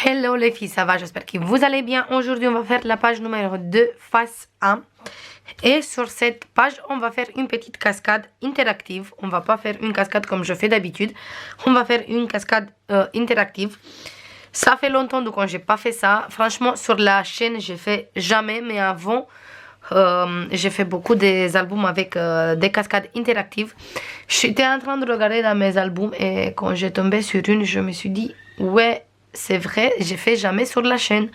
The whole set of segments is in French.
Hello les filles, ça va? J'espère que vous allez bien. Aujourd'hui, on va faire la page numéro 2, face 1. Et sur cette page, on va faire une petite cascade interactive. On va pas faire une cascade comme je fais d'habitude. On va faire une cascade interactive. Ça fait longtemps donc j'ai pas fait ça. Franchement, sur la chaîne, j'ai fait jamais. Mais avant, j'ai fait beaucoup des albums avec des cascades interactives. J'étais en train de regarder dans mes albums et quand j'ai tombé sur une, je me suis dit, ouais, c'est vrai, j'ai fait jamais sur la chaîne.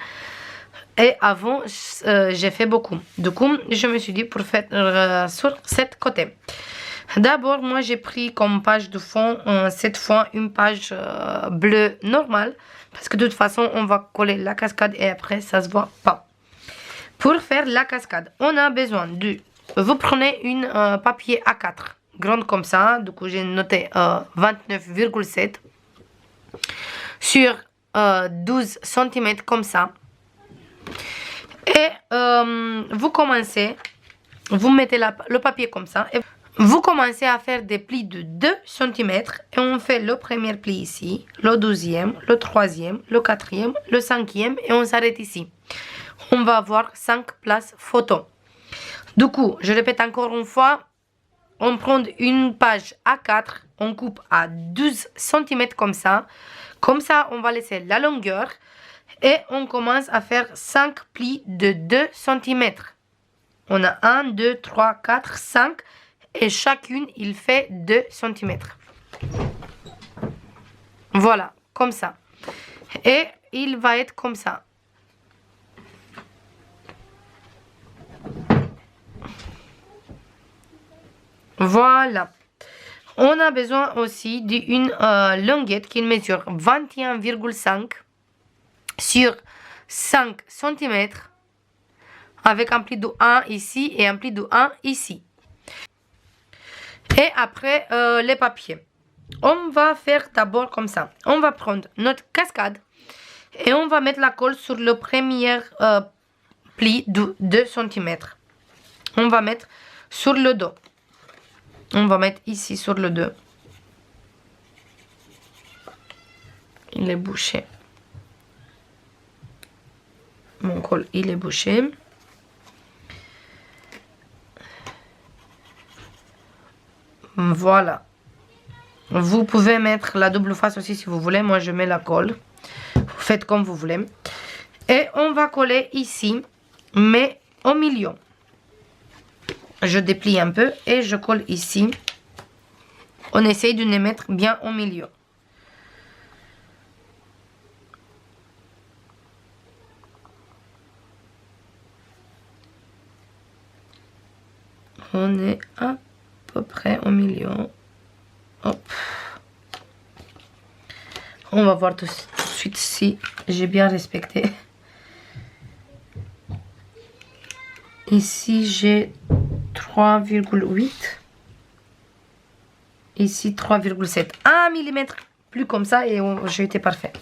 Et avant, j'ai fait beaucoup. Du coup, je me suis dit pour faire sur cette côté. D'abord, moi, j'ai pris comme page de fond, cette fois, une page bleue normale. Parce que de toute façon, on va coller la cascade et après, ça se voit pas. Pour faire la cascade, on a besoin de... Vous prenez une papier A4, grande comme ça. Du coup, j'ai noté 29,7 sur 12 cm comme ça. Et vous commencez, vous mettez le papier comme ça. Et vous commencez à faire des plis de 2 cm. Et on fait le premier pli ici, le deuxième, le troisième, le quatrième, le cinquième. Et on s'arrête ici. On va avoir 5 places photo. Du coup, je répète encore une fois. On prend une page A4. On coupe à 12 cm comme ça. Comme ça, on va laisser la longueur. Et on commence à faire 5 plis de 2 cm. On a 1, 2, 3, 4, 5. Et chacune, il fait 2 cm. Voilà, comme ça. Et il va être comme ça. Voilà. On a besoin aussi d'une longuette qui mesure 21,5 sur 5 cm avec un pli de 1 ici et un pli de 1 ici. Et après les papiers. On va faire d'abord comme ça. On va prendre notre cascade et on va mettre la colle sur le premier pli de 2 cm. On va mettre sur le dos. On va mettre ici sur le dos. Il est bouché. Mon col, il est bouché. Voilà. Vous pouvez mettre la double face aussi si vous voulez. Moi, je mets la colle. Vous faites comme vous voulez. Et on va coller ici, mais au milieu. Je déplie un peu et je colle ici. On essaye de les mettre bien au milieu. On est à peu près au milieu. Hop. On va voir tout de suite si j'ai bien respecté. Ici, j'ai 3,8. Ici, 3,7. 1 mm plus comme ça et j'ai été parfait.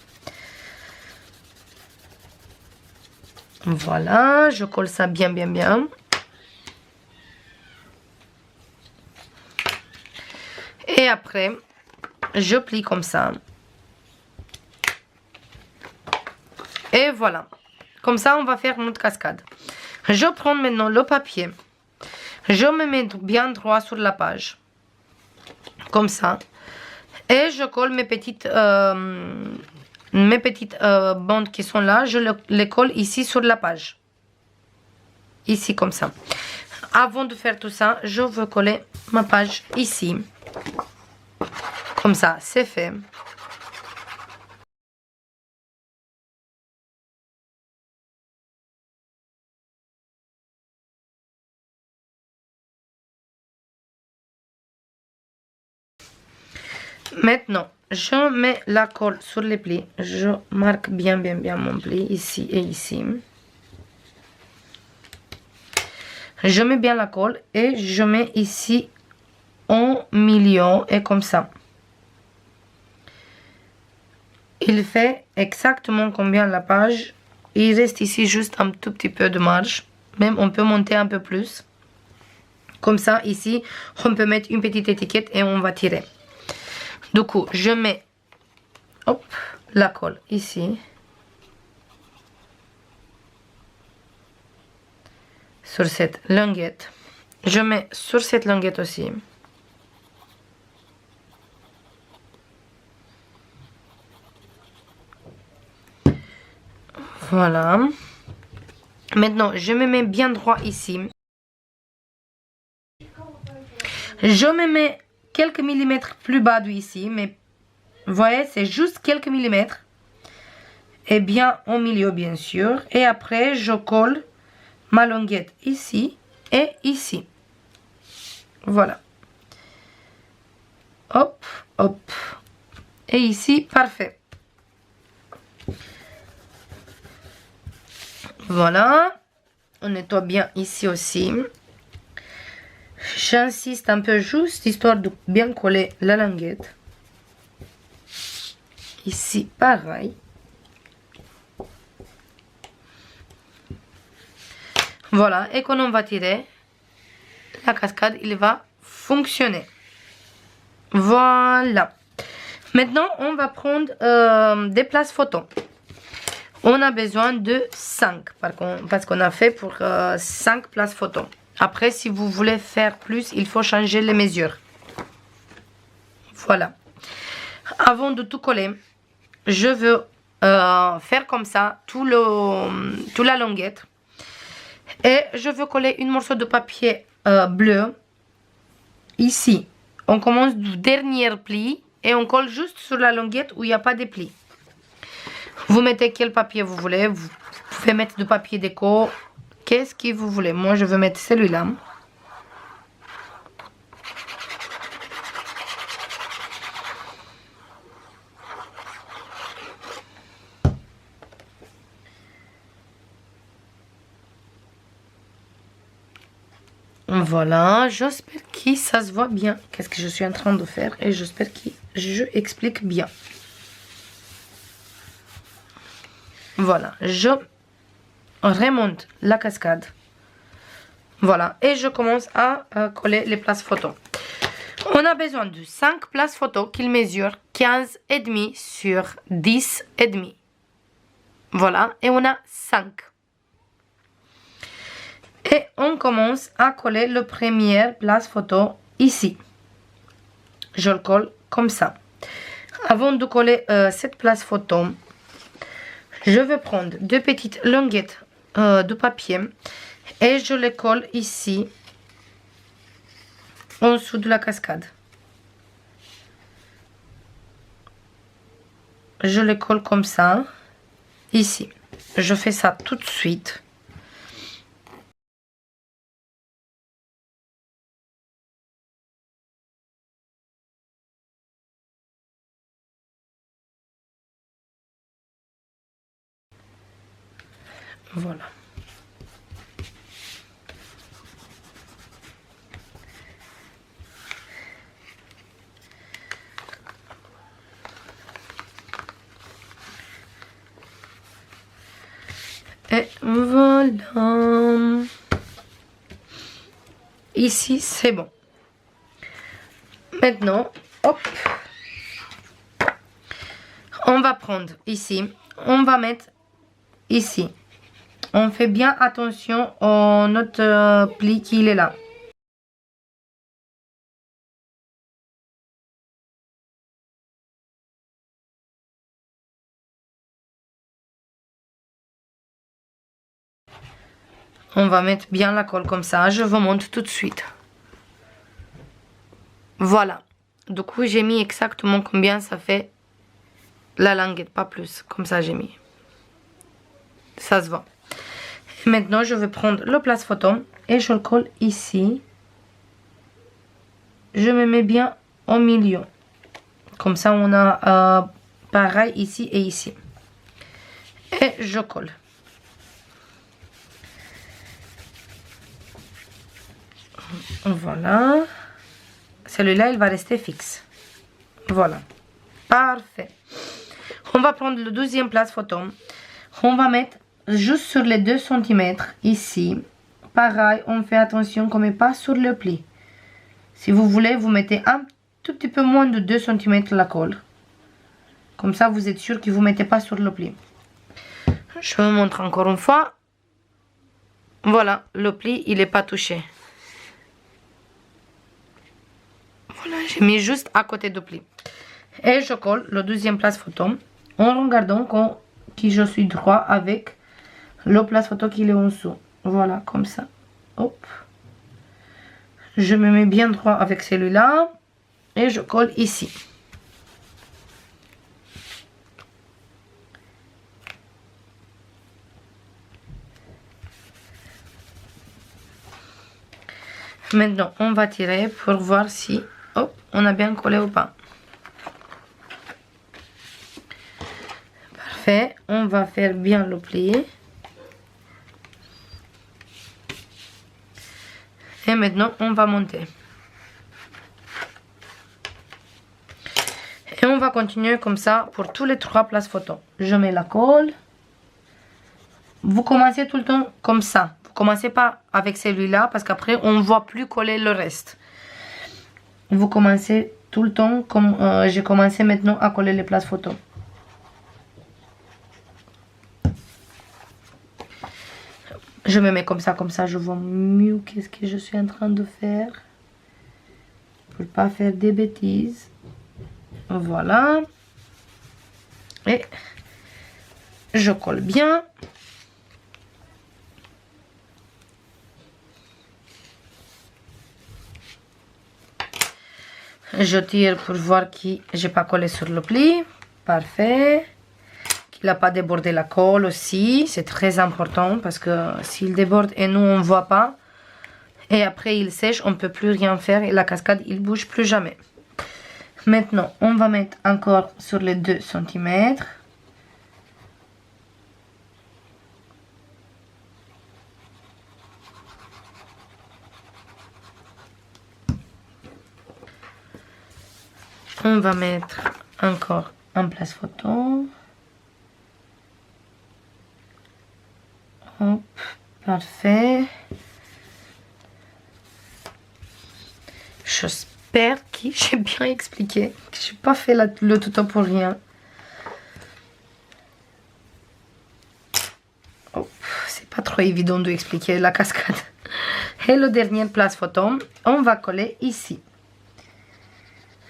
Voilà, je colle ça bien, bien, bien. Et après, je plie comme ça. Et voilà. Comme ça, on va faire notre cascade. Je prends maintenant le papier. Je me mets bien droit sur la page. Comme ça. Et je colle mes petites bandes qui sont là. Je les colle ici sur la page. Ici, comme ça. Avant de faire tout ça, je veux coller ma page ici. Comme ça, c'est fait. Maintenant, je mets la colle sur les plis. Je marque bien, bien, bien mon pli ici et ici. Je mets bien la colle et je mets ici au milieu et comme ça. Il fait exactement combien la page. Il reste ici juste un tout petit peu de marge. Même on peut monter un peu plus. Comme ça, ici, on peut mettre une petite étiquette et on va tirer. Du coup, je mets hop, la colle ici. sur cette languette. Je mets sur cette languette aussi. Voilà. Maintenant, je me mets bien droit ici. Je me mets quelques millimètres plus bas d'ici, mais vous voyez, c'est juste quelques millimètres. Et bien au milieu, bien sûr. Et après, je colle ma languette ici et ici. Voilà. Hop, hop. Et ici, parfait. Voilà. On nettoie bien ici aussi. J'insiste un peu juste, histoire de bien coller la languette. Ici, pareil. Voilà, et quand on va tirer, la cascade, il va fonctionner. Voilà. Maintenant, on va prendre des places photos. On a besoin de 5, parce qu'on a fait pour 5 places photos. Après, si vous voulez faire plus, il faut changer les mesures. Voilà. Avant de tout coller, je veux faire comme ça toute la languette. Et je veux coller une morceau de papier bleu. Ici, on commence du dernier pli et on colle juste sur la languette où il n'y a pas de pli. Vous mettez quel papier vous voulez. Vous pouvez mettre du papier déco. Qu'est-ce que vous voulez. Moi, je veux mettre celui-là. Voilà, j'espère que ça se voit bien. Qu'est-ce que je suis en train de faire. Et j'espère que je explique bien. Voilà, je remonte la cascade. Voilà, et je commence à coller les places photos. On a besoin de 5 places photos qui mesurent 15,5 sur 10,5. Voilà, et on a 5. Et on commence à coller le premier place photo ici. Je le colle comme ça. Avant de coller cette place photo, je vais prendre 2 petites languettes de papier et je les colle ici, en dessous de la cascade. Je les colle comme ça, ici. Je fais ça tout de suite. Voilà. Et voilà. Ici, c'est bon. Maintenant, hop. On va prendre ici. On va mettre ici. On fait bien attention à notre pli qui est là. On va mettre bien la colle comme ça. Je vous montre tout de suite. Voilà. Du coup, j'ai mis exactement combien ça fait la languette, pas plus. Comme ça, j'ai mis. Ça se voit. Maintenant, je vais prendre le place photo et je le colle ici. Je me mets bien au milieu. Comme ça, on a pareil ici et ici. Et je colle. Voilà. Celui-là, il va rester fixe. Voilà. Parfait. On va prendre le deuxième place photo. On va mettre juste sur les 2 cm ici. Pareil, on fait attention qu'on ne met pas sur le pli. Si vous voulez, vous mettez un tout petit peu moins de 2 cm la colle. Comme ça, vous êtes sûr que vous ne mettez pas sur le pli. Je vous montre encore une fois. Voilà, le pli, il n'est pas touché. Voilà, j'ai mis juste à côté du pli. Et je colle le deuxième place photo en regardant que je suis droit avec le place photo qui est en dessous. Voilà, comme ça. Hop. Je me mets bien droit avec celui-là et je colle ici. Maintenant, on va tirer pour voir si hop, on a bien collé ou pas. Parfait. On va faire bien le plié. Et maintenant, on va monter. Et on va continuer comme ça pour tous les 3 places photo. Je mets la colle. Vous commencez tout le temps comme ça. Vous commencez pas avec celui-là parce qu'après, on ne voit plus coller le reste. Vous commencez tout le temps comme j'ai commencé maintenant à coller les places photo. Je me mets comme ça je vois mieux qu'est-ce que je suis en train de faire. Pour pas faire des bêtises. Voilà. Et je colle bien. Je tire pour voir que j'ai pas collé sur le pli. Parfait. Qu'il n'a pas débordé la colle aussi. C'est très important parce que s'il déborde et nous on ne voit pas. Et après il sèche, on ne peut plus rien faire et la cascade il bouge plus jamais. Maintenant on va mettre encore sur les 2 cm. On va mettre encore en place photo. Hop, parfait. J'espère que j'ai bien expliqué, que j'ai pas fait le tuto pour rien. Oh, c'est pas trop évident d'expliquer la cascade. Et le dernier place photo, on va coller ici.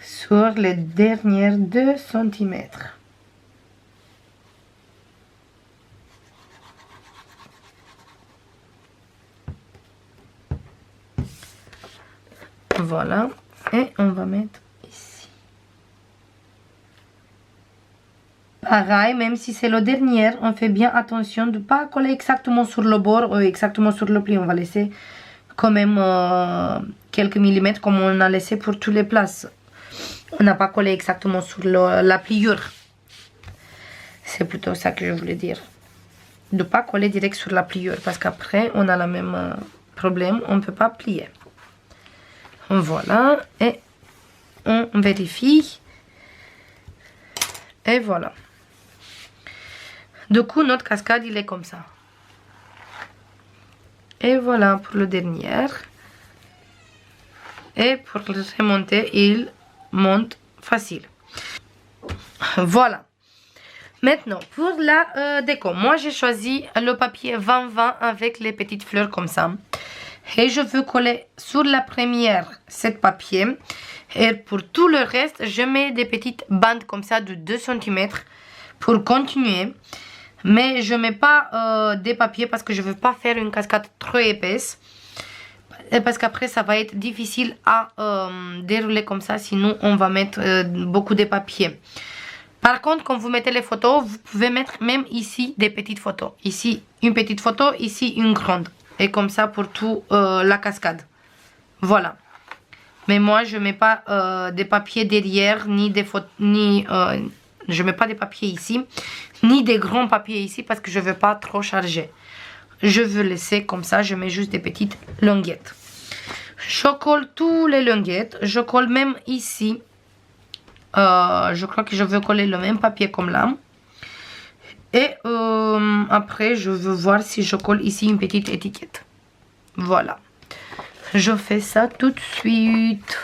Sur les dernières 2 cm. Voilà. Et on va mettre ici. Pareil, même si c'est le dernier, on fait bien attention de ne pas coller exactement sur le bord ou exactement sur le pli. On va laisser quand même quelques millimètres comme on a laissé pour toutes les places. On n'a pas collé exactement sur la pliure. C'est plutôt ça que je voulais dire. De ne pas coller direct sur la pliure parce qu'après on a le même problème, on ne peut pas plier. Voilà, et on vérifie. Et voilà. Du coup, notre cascade, il est comme ça. Et voilà pour le dernier. Et pour le remonter, il monte facile. Voilà. Maintenant, pour la déco, moi j'ai choisi le papier 20-20 avec les petites fleurs comme ça. Et je veux coller sur la première cette papier. Et pour tout le reste, je mets des petites bandes comme ça de 2 cm pour continuer. Mais je ne mets pas des papiers parce que je ne veux pas faire une cascade trop épaisse. Et parce qu'après, ça va être difficile à dérouler comme ça. Sinon, on va mettre beaucoup de papiers. Par contre, quand vous mettez les photos, vous pouvez mettre même ici des petites photos. Ici, une petite photo, ici, une grande. Et comme ça pour tout la cascade. Voilà. Mais moi, je ne mets pas des papiers derrière, ni des photos, je mets pas des papiers ici, ni des grands papiers ici parce que je ne veux pas trop charger. Je veux laisser comme ça, je mets juste des petites languettes. Je colle tous les languettes, je colle même ici. Je crois que je veux coller le même papier comme là. Et après, je veux voir si je colle ici une petite étiquette. Voilà. Je fais ça tout de suite.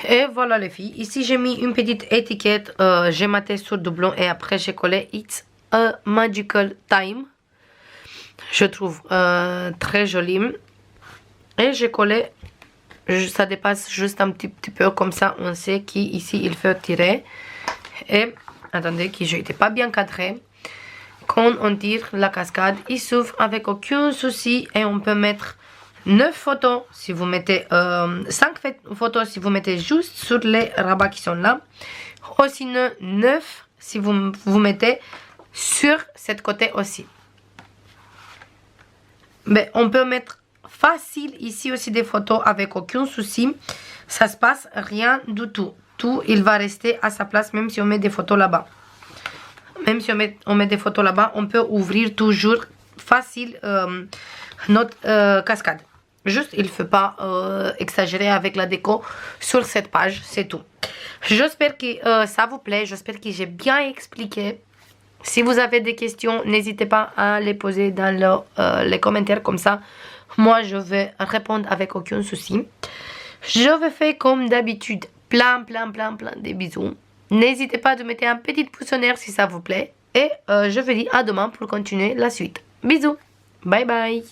Et voilà les filles, ici j'ai mis une petite étiquette, j'ai maté sur doublon et après j'ai collé It's a Magical Time. Je trouve très joli. Et j'ai collé, ça dépasse juste un petit peu comme ça, on sait qu'ici il faut tirer. Et attendez, que je n'étais pas bien cadré. Quand on tire la cascade, il s'ouvre avec aucun souci et on peut mettre 9 photos si vous mettez 5 photos si vous mettez juste sur les rabats qui sont là, ou sinon 9 si vous mettez sur cette côté aussi. Mais on peut mettre facile ici aussi des photos avec aucun souci, ça se passe rien du tout. Tout il va rester à sa place même si on met des photos là-bas. Même si on met des photos là-bas, on peut ouvrir toujours facile notre cascade. Juste, il ne faut pas exagérer avec la déco sur cette page, c'est tout. J'espère que ça vous plaît, j'espère que j'ai bien expliqué. Si vous avez des questions, n'hésitez pas à les poser dans les commentaires, comme ça, moi je vais répondre avec aucun souci. Je vais faire comme d'habitude, plein de bisous. N'hésitez pas à mettre un petit pouce en l'air si ça vous plaît. Et je vous dis à demain pour continuer la suite. Bisous, bye bye.